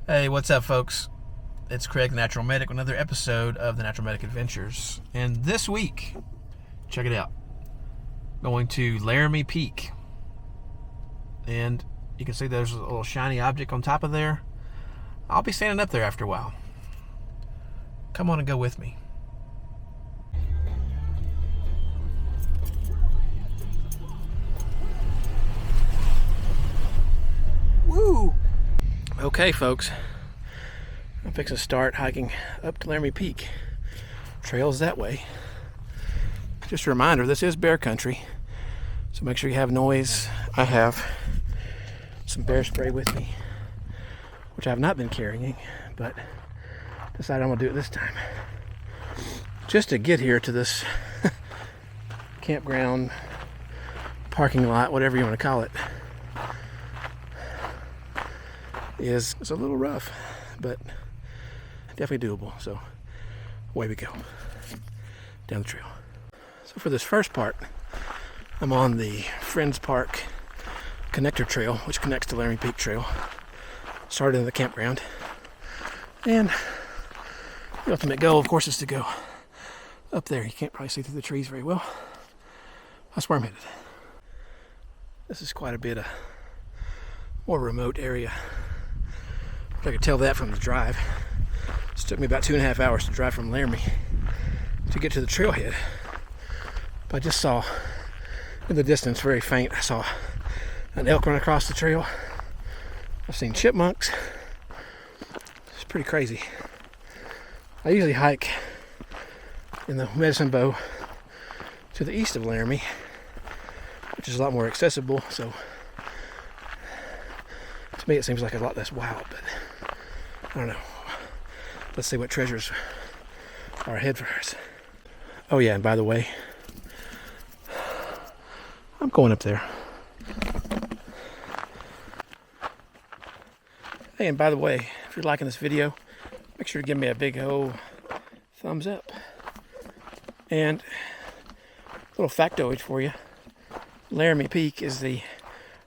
Hey, what's up, folks? It's Craig, the Natural Medic, with another episode of the Natural Medic Adventures. And this week, check it out, going to Laramie Peak. And you can see there's a little shiny object on top of there. I'll be standing up there after a while. Come on and go with me. Woo! Okay, folks, I'm fixing to start hiking up to Laramie Peak. Trails that way. Just a reminder, this is bear country, so make sure you have noise. I have some bear spray with me, which I have not been carrying, but decided I'm gonna do it this time. Just to get here to this campground, parking lot, whatever you want to call it, is a little rough, but definitely doable. So away we go down the trail. So for this first part, I'm on the Friends Park connector trail, which connects to Laramie Peak Trail. Started in the campground, and the ultimate goal, of course, is to go up there. You can't probably see through the trees very well. That's where I'm headed. This is quite a bit of more remote area. I could tell that from the drive. It took me about 2.5 hours to drive from Laramie to get to the trailhead. But I just saw in the distance, very faint, I saw an elk run across the trail. I've seen chipmunks. It's pretty crazy. I usually hike in the Medicine Bow to the east of Laramie, which is a lot more accessible, so to me it seems like a lot less wild, but I don't know. Let's see what treasures are ahead for us. Oh yeah, and by the way, I'm going up there. Hey, and by the way, if you're liking this video, make sure to give me a big old thumbs up. And a little factoid for you. Laramie Peak is the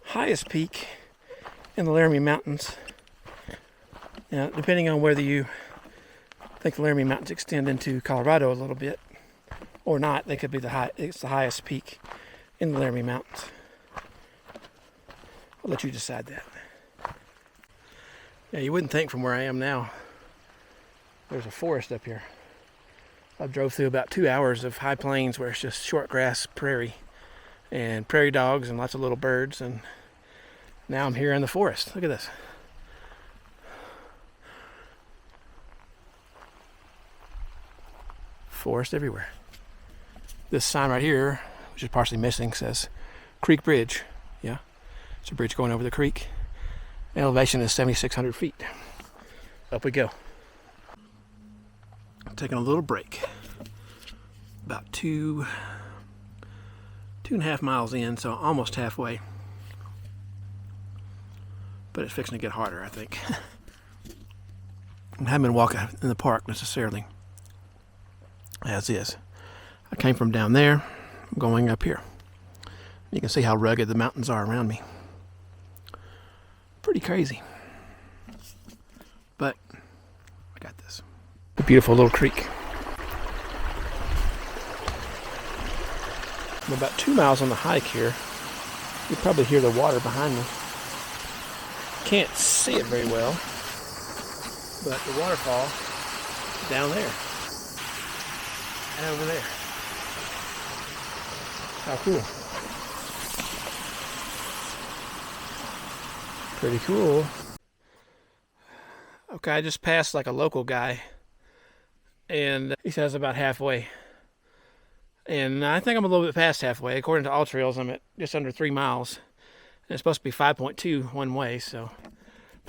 highest peak in the Laramie Mountains. Now, depending on whether you think the Laramie Mountains extend into Colorado a little bit or not, they could be it's the highest peak in the Laramie Mountains. I'll let you decide that. Yeah, you wouldn't think from where I am now there's a forest up here. I drove through about 2 hours of high plains where it's just short grass prairie and prairie dogs and lots of little birds, and now I'm here in the forest. Look at this. Forest everywhere. This sign right here, which is partially missing, says Creek Bridge. Yeah, it's a bridge going over the creek. The elevation is 7,600 feet. Up we go. Taking a little break. About 2.5 miles in, so almost halfway. But it's fixing to get harder, I think. I haven't been walking in the park necessarily, as is. I came from down there, I'm going up here. You can see how rugged the mountains are around me. Pretty crazy. But I got this. A beautiful little creek. I'm about 2 miles on the hike here. You probably hear the water behind me. Can't see it very well, but the waterfall is down there and over there. How cool. Pretty cool. Okay, I just passed like a local guy, and he says about halfway. And I think I'm a little bit past halfway. According to All Trails, I'm at just under 3 miles. And it's supposed to be 5.2 one way, so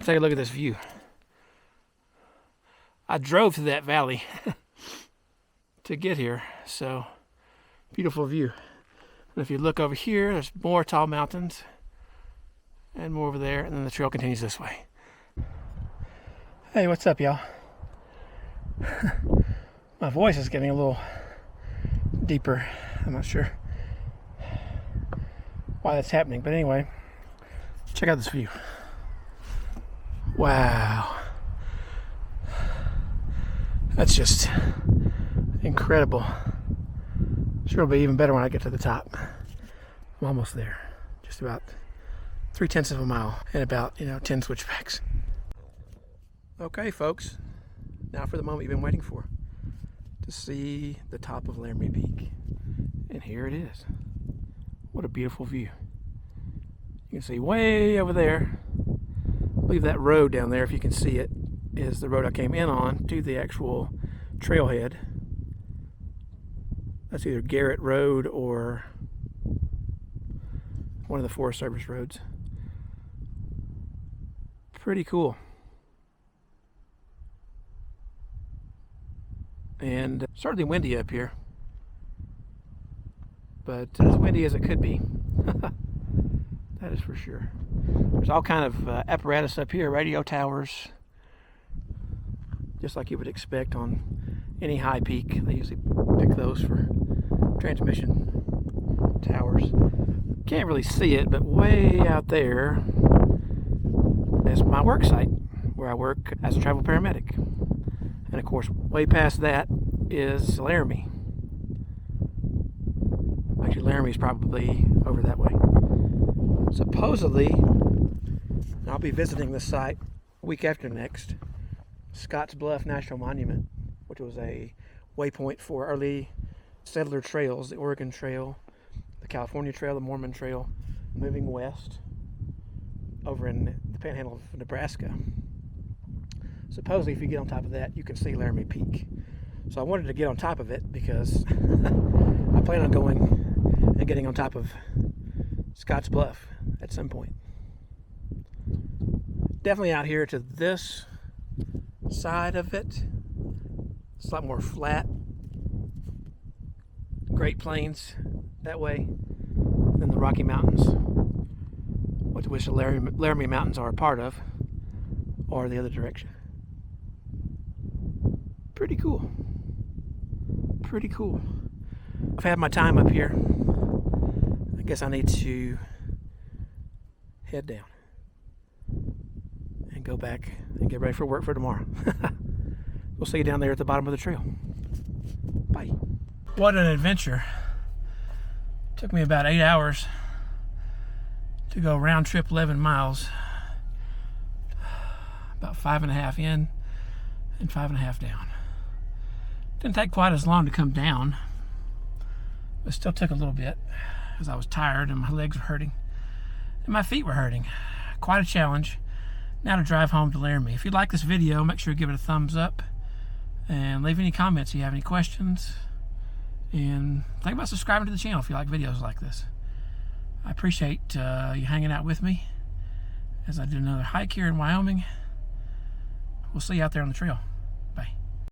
take a look at this view. I drove through that valley to get here, so beautiful view. And if you look over here, there's more tall mountains and more over there, and then the trail continues this way. Hey, what's up, y'all? My voice is getting a little deeper. I'm not sure why that's happening, but anyway, check out this view. Wow. That's just incredible. Sure, it'll be even better when I get to the top. I'm almost there. Just about 3/10 of a mile and about 10 switchbacks. Okay, folks. Now for the moment you've been waiting for, to see the top of Laramie Peak. And here it is. What a beautiful view. You can see way over there, I believe that road down there, if you can see it, is the road I came in on to the actual trailhead. That's either Garrett Road or one of the Forest Service roads. Pretty cool. And certainly windy up here, but as windy as it could be. That is for sure. There's all kind of apparatus up here, radio towers, just like you would expect on any high peak. They usually pick those for transmission towers. Can't really see it, but way out there is my work site, where I work as a travel paramedic. And of course, way past that is Laramie. Actually, Laramie is probably over that way. Supposedly, I'll be visiting this site week after next, Scotts Bluff National Monument, which was a waypoint for early settler trails, the Oregon Trail, the California Trail, the Mormon Trail, moving west over in the panhandle of Nebraska. Supposedly, if you get on top of that, you can see Laramie Peak. So I wanted to get on top of it because I plan on going and getting on top of Scotts Bluff at some point. Definitely out here to this side of it, it's a lot more flat. Great Plains that way than the Rocky Mountains, which the Laramie Mountains are a part of, or the other direction. Pretty cool. Pretty cool. I've had my time up here. I guess I need to head down and go back and get ready for work for tomorrow. We'll see you down there at the bottom of the trail. Bye. What an adventure. Took me about 8 hours to go round trip 11 miles. About 5.5 in and 5.5 down. Didn't take quite as long to come down, but still took a little bit because I was tired and my legs were hurting and my feet were hurting. Quite a challenge. Now to drive home to Laramie. If you like this video, make sure you give it a thumbs up and leave any comments if you have any questions. And think about subscribing to the channel if you like videos like this. I appreciate you hanging out with me as I do another hike here in Wyoming. We'll see you out there on the trail.